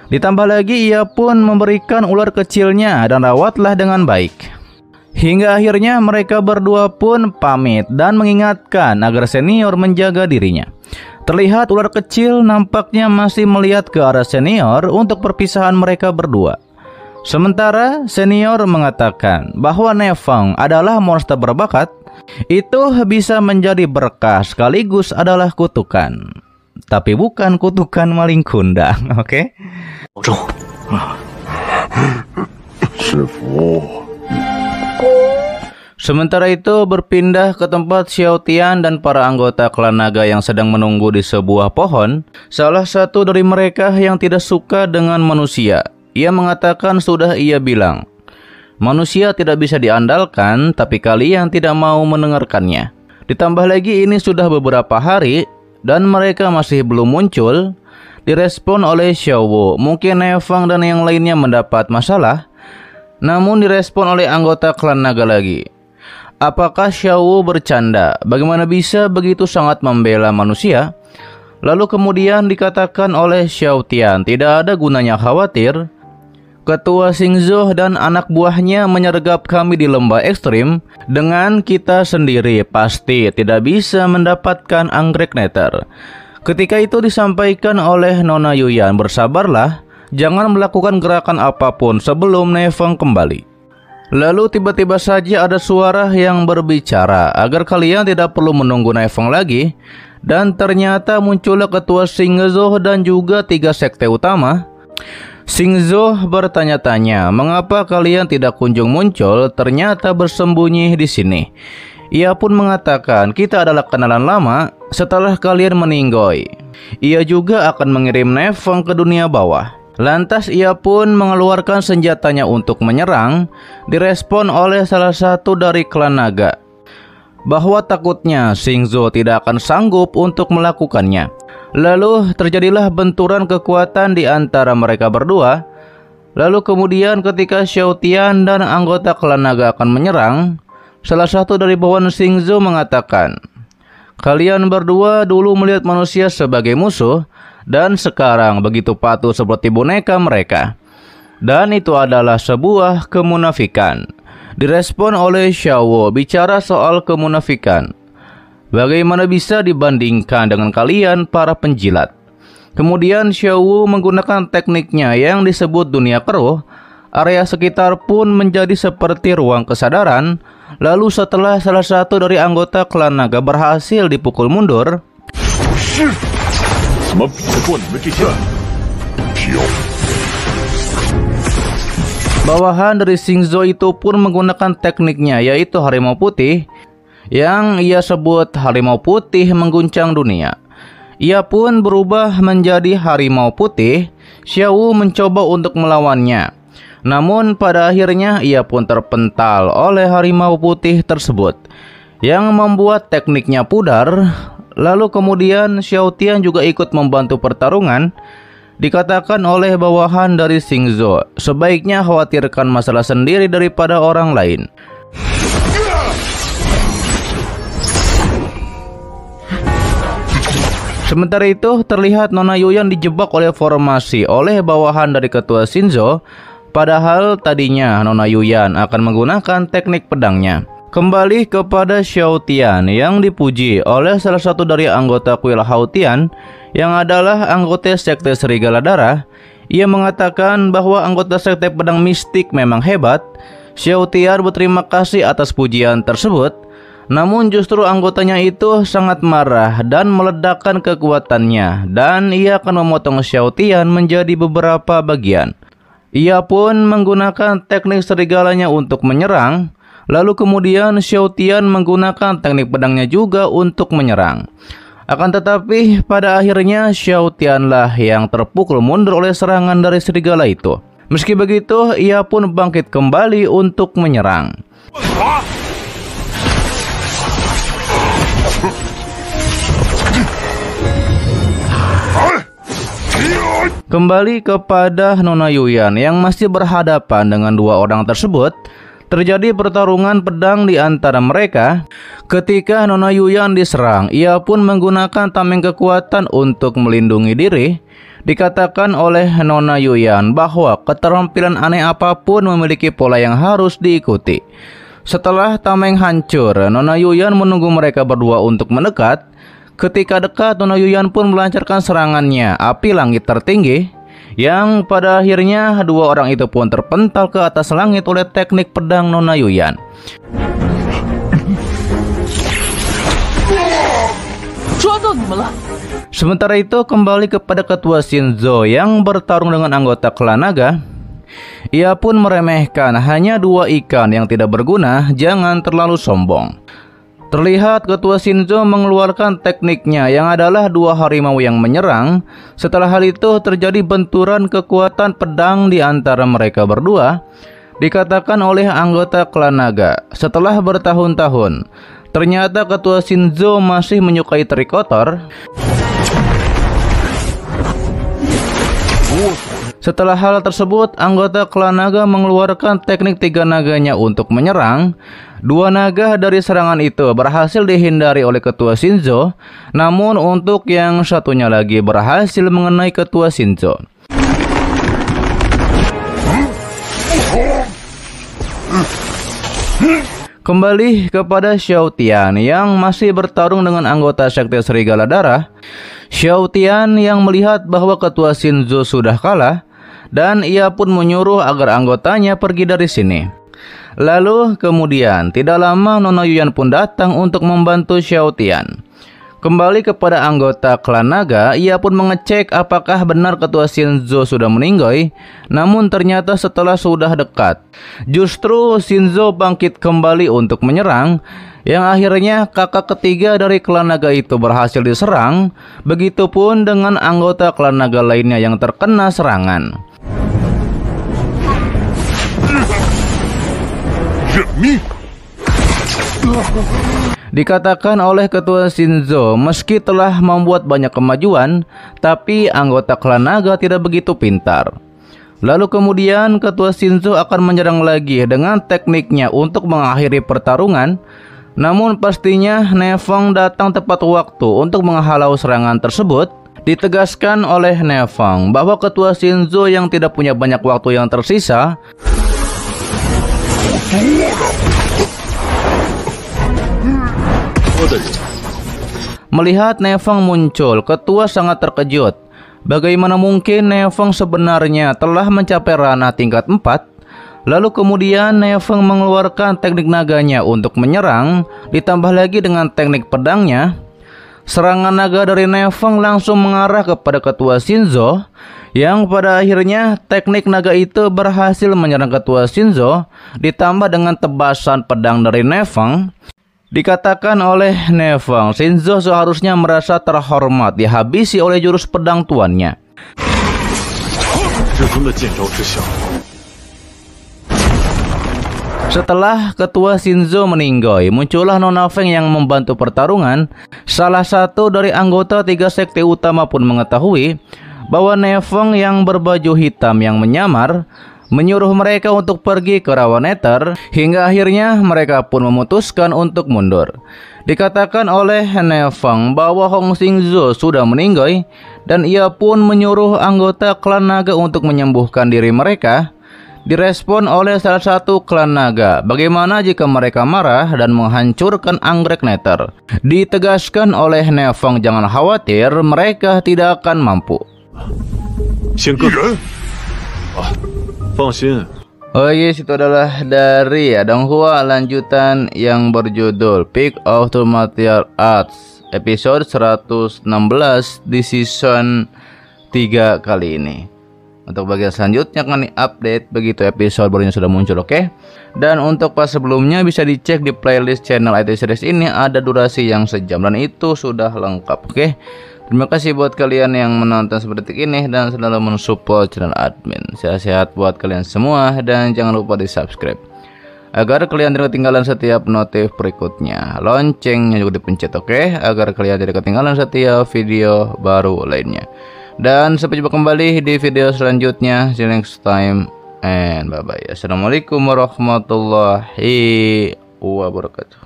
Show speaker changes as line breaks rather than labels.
Ditambah lagi ia pun memberikan ular kecilnya dan rawatlah dengan baik. Hingga akhirnya mereka berdua pun pamit dan mengingatkan agar senior menjaga dirinya. Terlihat ular kecil nampaknya masih melihat ke arah senior untuk perpisahan mereka berdua. Sementara senior mengatakan bahwa Nefeng adalah monster berbakat. Itu bisa menjadi berkah sekaligus adalah kutukan. Tapi bukan kutukan maling kundang, oke? Sementara itu berpindah ke tempat Xiao Tian dan para anggota klan naga yang sedang menunggu di sebuah pohon. Salah satu dari mereka yang tidak suka dengan manusia. Ia mengatakan sudah ia bilang, manusia tidak bisa diandalkan, tapi kalian tidak mau mendengarkannya. Ditambah lagi ini sudah beberapa hari dan mereka masih belum muncul. Direspon oleh Xiao Wu, mungkin Nefeng dan yang lainnya mendapat masalah. Namun direspon oleh anggota klan naga lagi. Apakah Xiao Wu bercanda? Bagaimana bisa begitu sangat membela manusia? Lalu kemudian dikatakan oleh Xiao Tian, tidak ada gunanya khawatir. Ketua Xingzhou dan anak buahnya menyergap kami di lembah ekstrim. Dengan kita sendiri pasti tidak bisa mendapatkan anggrek neter. Ketika itu disampaikan oleh Nona Yuyan, bersabarlah, jangan melakukan gerakan apapun sebelum Nefeng kembali. Lalu tiba-tiba saja ada suara yang berbicara agar kalian tidak perlu menunggu Nefeng lagi. Dan ternyata muncullah ketua Xingzhou dan juga 3 sekte utama. Xingzhou bertanya-tanya, mengapa kalian tidak kunjung muncul, ternyata bersembunyi di sini. Ia pun mengatakan, kita adalah kenalan lama setelah kalian meninggoy. Ia juga akan mengirim Nefeng ke dunia bawah. Lantas ia pun mengeluarkan senjatanya untuk menyerang. Direspon oleh salah satu dari klan naga bahwa takutnya Xingzhou tidak akan sanggup untuk melakukannya. Lalu terjadilah benturan kekuatan di antara mereka berdua. Lalu kemudian ketika Xiao Tian dan anggota klan naga akan menyerang, salah satu dari bawahan Xingzhou mengatakan, kalian berdua dulu melihat manusia sebagai musuh dan sekarang begitu patuh seperti boneka mereka. Dan itu adalah sebuah kemunafikan. Direspon oleh Xiao Wu, bicara soal kemunafikan. Bagaimana bisa dibandingkan dengan kalian para penjilat? Kemudian Xiao Wu menggunakan tekniknya yang disebut dunia keruh. Area sekitar pun menjadi seperti ruang kesadaran. Lalu setelah salah satu dari anggota klan naga berhasil dipukul mundur, bawahan dari Xingzhou itu pun menggunakan tekniknya, yaitu harimau putih, yang ia sebut harimau putih mengguncang dunia. Ia pun berubah menjadi harimau putih. Xiao Wu mencoba untuk melawannya, namun pada akhirnya ia pun terpental oleh harimau putih tersebut, yang membuat tekniknya pudar. Lalu kemudian Xiao Tian juga ikut membantu pertarungan. Dikatakan oleh bawahan dari Xingzhou, sebaiknya khawatirkan masalah sendiri daripada orang lain. Sementara itu terlihat Nona Yuyan dijebak oleh formasi oleh bawahan dari ketua Xingzhou. Padahal tadinya Nona Yuyan akan menggunakan teknik pedangnya. Kembali kepada Xiao Tian yang dipuji oleh salah satu dari anggota kuil Hao Tian yang adalah anggota sekte Serigala Darah. Ia mengatakan bahwa anggota sekte pedang mistik memang hebat. Xiao Tian berterima kasih atas pujian tersebut. Namun justru anggotanya itu sangat marah dan meledakkan kekuatannya, dan ia akan memotong Xiao Tian menjadi beberapa bagian. Ia pun menggunakan teknik serigalanya untuk menyerang. Lalu kemudian Xiao Tian menggunakan teknik pedangnya juga untuk menyerang. Akan tetapi pada akhirnya Xiao Tian lah yang terpukul mundur oleh serangan dari serigala itu. Meski begitu ia pun bangkit kembali untuk menyerang. Kembali kepada Nona Yuyan yang masih berhadapan dengan dua orang tersebut. Terjadi pertarungan pedang di antara mereka. Ketika Nona Yuyan diserang, ia pun menggunakan tameng kekuatan untuk melindungi diri. Dikatakan oleh Nona Yuyan bahwa keterampilan aneh apapun memiliki pola yang harus diikuti. Setelah tameng hancur, Nona Yuyan menunggu mereka berdua untuk mendekat. Ketika dekat, Nona Yuyan pun melancarkan serangannya, api langit tertinggi, yang pada akhirnya dua orang itu pun terpental ke atas langit oleh teknik pedang Nona Yuyan. Sementara itu kembali kepada ketua Shinzo yang bertarung dengan anggota klan naga. Ia pun meremehkan, hanya 2 ikan yang tidak berguna, jangan terlalu sombong. Terlihat ketua Shinzo mengeluarkan tekniknya yang adalah 2 harimau yang menyerang. Setelah hal itu terjadi benturan kekuatan pedang di antara mereka berdua. Dikatakan oleh anggota klan naga, setelah bertahun-tahun, ternyata ketua Shinzo masih menyukai teri kotor. Setelah hal tersebut, anggota klan naga mengeluarkan teknik 3 naganya untuk menyerang. 2 naga dari serangan itu berhasil dihindari oleh ketua Shinzo, namun untuk yang satunya lagi berhasil mengenai ketua Shinzo. Kembali kepada Xiao Tian yang masih bertarung dengan anggota sekte Serigala Darah. Xiao Tian yang melihat bahwa ketua Shinzo sudah kalah, dan ia pun menyuruh agar anggotanya pergi dari sini. Lalu kemudian tidak lama Nona Yuyan pun datang untuk membantu Xiao Tian. Kembali kepada anggota klan naga, ia pun mengecek apakah benar ketua Shinzo sudah meninggal. Namun ternyata setelah sudah dekat, justru Shinzo bangkit kembali untuk menyerang, yang akhirnya kakak ketiga dari klan naga itu berhasil diserang. Begitupun dengan anggota klan naga lainnya yang terkena serangan. Dikatakan oleh ketua Shinzo, meski telah membuat banyak kemajuan, tapi anggota klan naga tidak begitu pintar. Lalu kemudian ketua Shinzo akan menyerang lagi dengan tekniknya untuk mengakhiri pertarungan. Namun pastinya Nefeng datang tepat waktu untuk menghalau serangan tersebut. Ditegaskan oleh Nefeng bahwa ketua Shinzo yang tidak punya banyak waktu yang tersisa. Melihat Nefeng muncul, ketua sangat terkejut. Bagaimana mungkin Nefeng sebenarnya telah mencapai ranah tingkat 4? Lalu kemudian Nefeng mengeluarkan teknik naganya untuk menyerang, ditambah lagi dengan teknik pedangnya. Serangan naga dari Nefeng langsung mengarah kepada ketua Shinzo, yang pada akhirnya teknik naga itu berhasil menyerang ketua Shinzo, ditambah dengan tebasan pedang dari Nefeng. Dikatakan oleh Nefeng, Shinzo seharusnya merasa terhormat dihabisi oleh jurus pedang tuannya. Setelah ketua Shinzo meninggal, muncullah Nona Feng yang membantu pertarungan. Salah satu dari anggota 3 sekte utama pun mengetahui bahwa Nefeng yang berbaju hitam yang menyamar menyuruh mereka untuk pergi ke rawa Nether, hingga akhirnya mereka pun memutuskan untuk mundur. Dikatakan oleh Nefeng bahwa Hong Xingzhou sudah meninggal, dan ia pun menyuruh anggota klan naga untuk menyembuhkan diri mereka. Direspon oleh salah satu klan naga, bagaimana jika mereka marah dan menghancurkan anggrek Nether. Ditegaskan oleh Nefeng jangan khawatir, mereka tidak akan mampu. Oh yes, itu adalah dari Donghua lanjutan yang berjudul Peak of the Martial Arts episode 116 di season 3 kali ini. Untuk bagian selanjutnya akan update begitu episode barunya sudah muncul, oke? Dan untuk pas sebelumnya bisa dicek di playlist channel IT Series ini, ada durasi yang sejam dan itu sudah lengkap, oke? Terima kasih buat kalian yang menonton seperti ini dan selalu mensupport channel admin. Sehat-sehat buat kalian semua dan jangan lupa di subscribe agar kalian tidak ketinggalan setiap notif berikutnya. Loncengnya juga dipencet, oke? Agar kalian tidak ketinggalan setiap video baru lainnya. Dan sampai jumpa kembali di video selanjutnya. See you next time. And bye bye. Assalamualaikum warahmatullahi wabarakatuh.